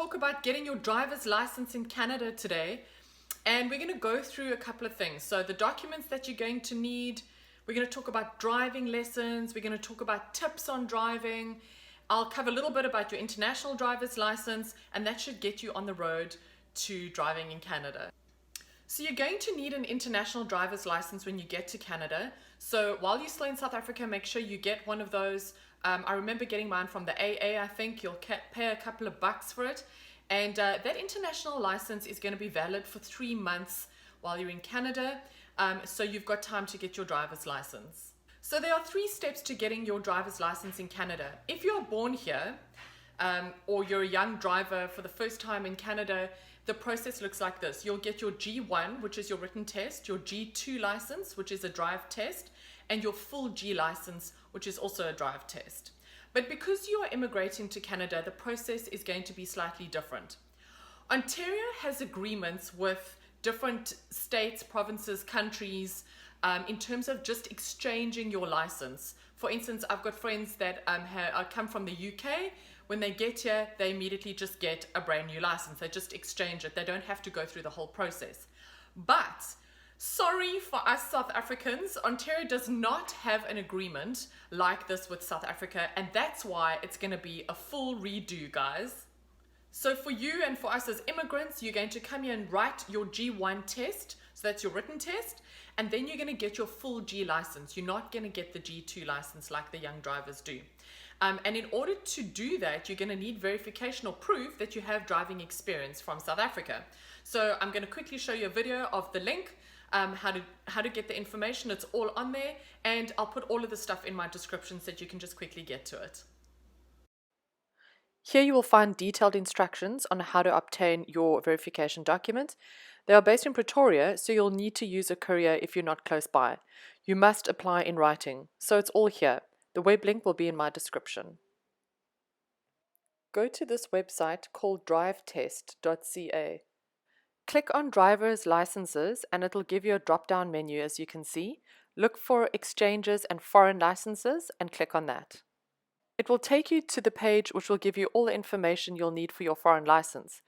talk about getting your driver's license in Canada today, and we're going to go through a couple of things. So the documents that you're going to need, we're going to talk about driving lessons, we're going to talk about tips on driving. I'll cover a little bit about your international driver's license, and that should get you on the road to driving in Canada. So you're going to need an international driver's license when you get to Canada. So while you're still in South Africa, make sure you get one of those. I remember getting mine from the AA. I think you'll pay a couple of bucks for it. And that international license is going to be valid for 3 months while you're in Canada. So you've got time to get your driver's license. So there are 3 steps to getting your driver's license in Canada. If you're born here, or you're a young driver for the first time in Canada, the process looks like this. You'll get your G1, which is your written test, your G2 license, which is a drive test, and your full G license, which is also a drive test. But because you are immigrating to Canada, the process is going to be slightly different. Ontario has agreements with different states, provinces, countries, in terms of just exchanging your license. For instance, I've got friends that come from the UK. When they get here, they immediately just get a brand new license. They just exchange it. They don't have to go through the whole process. But sorry for us South Africans, Ontario does not have an agreement like this with South Africa, and that's why it's going to be a full redo, guys. So for you and for us as immigrants, you're going to come here and write your G1 test. So that's your written test. And then you're going to get your full G license. You're not going to get the G2 license like the young drivers do. And in order to do that, you're going to need verification or proof that you have driving experience from South Africa. So I'm going to quickly show you a video of the link, how to get the information. It's all on there, and I'll put all of the stuff in my description so that you can just quickly get to it. Here you will find detailed instructions on how to obtain your verification document. They are based in Pretoria, so you'll need to use a courier if you're not close by. You must apply in writing, so it's all here. The web link will be in my description. Go to this website called drivetest.ca. Click on driver's licenses and it'll give you a drop-down menu, as you can see. Look for exchanges and foreign licenses and click on that. It will take you to the page which will give you all the information you'll need for your foreign license.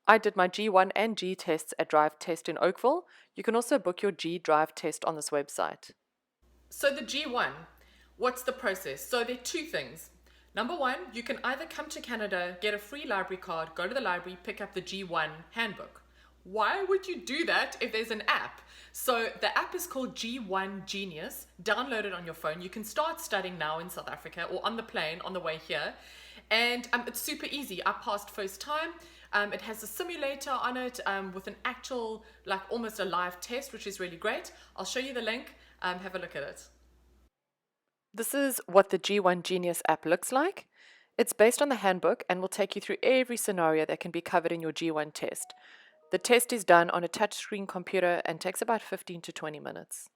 I did my G1 and G tests at Drive Test in Oakville. You can also book your G Drive test on this website. So the G1, what's the process? So there are 2 things. Number 1, you can either come to Canada, get a free library card, go to the library, pick up the G1 handbook. Why would you do that if there's an app? So the app is called G1 Genius. Download it on your phone. You can start studying now in South Africa or on the plane on the way here. And it's super easy. I passed first time. It has a simulator on it with an actual, like almost a live test, which is really great. I'll show you the link. Have a look at it. This is what the G1 Genius app looks like. It's based on the handbook and will take you through every scenario that can be covered in your G1 test. The test is done on a touchscreen computer and takes about 15 to 20 minutes.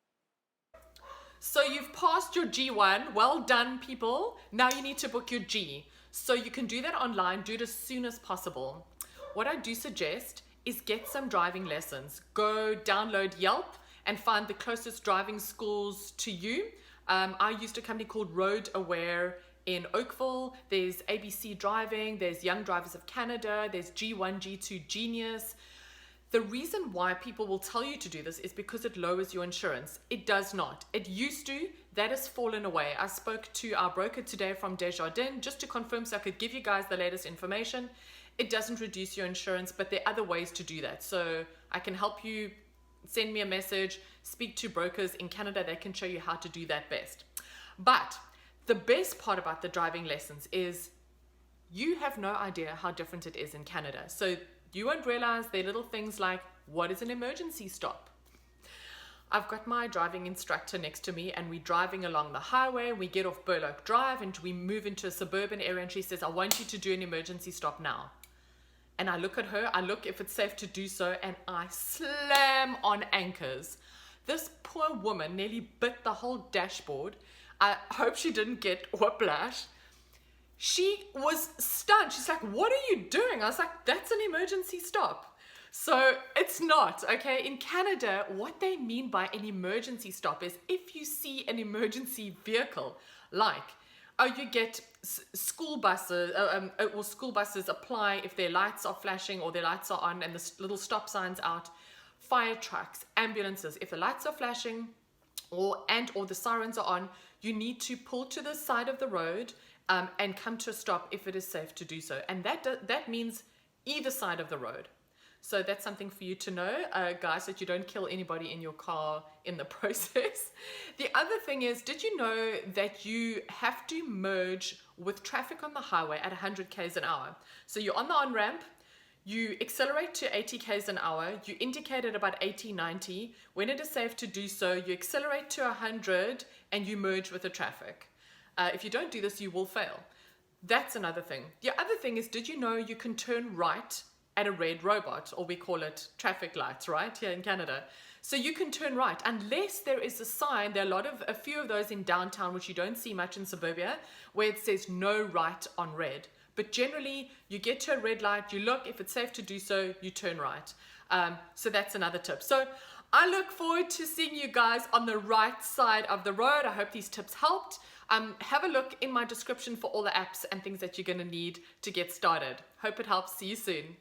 So you've passed your G1. Well done, people. Now you need to book your G. So you can do that online. Do it as soon as possible. What I do suggest is get some driving lessons. Go download Yelp and find the closest driving schools to you. I used a company called Road Aware in Oakville. There's ABC Driving. There's Young Drivers of Canada. There's G1, G2 Genius. The reason why people will tell you to do this is because it lowers your insurance. It does not. It used to. That has fallen away. I spoke to our broker today from Desjardins just to confirm so I could give you guys the latest information. It doesn't reduce your insurance, but there are other ways to do that. So I can help you. Send me a message, speak to brokers in Canada. They can show you how to do that best. But the best part about the driving lessons is you have no idea how different it is in Canada. So you won't realize there are little things like, what is an emergency stop? I've got my driving instructor next to me and we're driving along the highway. We get off Burloak Drive and we move into a suburban area and she says, I want you to do an emergency stop now. And I look at her, I look if it's safe to do so, and I slam on anchors. This poor woman nearly bit the whole dashboard. I hope she didn't get whiplash. She was stunned. She's like, what are you doing? I was like, that's an emergency stop. So it's not, okay? In Canada, what they mean by an emergency stop is if you see an emergency vehicle, like you get school buses, or school buses apply if their lights are flashing or their lights are on and the little stop signs out. Fire trucks, ambulances, if the lights are flashing or the sirens are on, you need to pull to the side of the road and come to a stop if it is safe to do so. And that means either side of the road. So that's something for you to know, guys, that you don't kill anybody in your car in the process. The other thing is, did you know that you have to merge with traffic on the highway at 100 k's an hour? So you're on the on-ramp, you accelerate to 80 k's an hour, you indicate at about 80, 90. When it is safe to do so, you accelerate to 100 and you merge with the traffic. If you don't do this, you will fail. That's another thing. The other thing is, did you know you can turn right at a red robot, or we call it traffic lights, right, here in Canada? So you can turn right unless there is a sign. There are a few of those in downtown, which you don't see much in suburbia, where it says no right on red. But generally, you get to a red light, you look, if it's safe to do so, you turn right. So that's another tip. So I look forward to seeing you guys on the right side of the road. I hope these tips helped. Have a look in my description for all the apps and things that you're going to need to get started. Hope it helps. See you soon.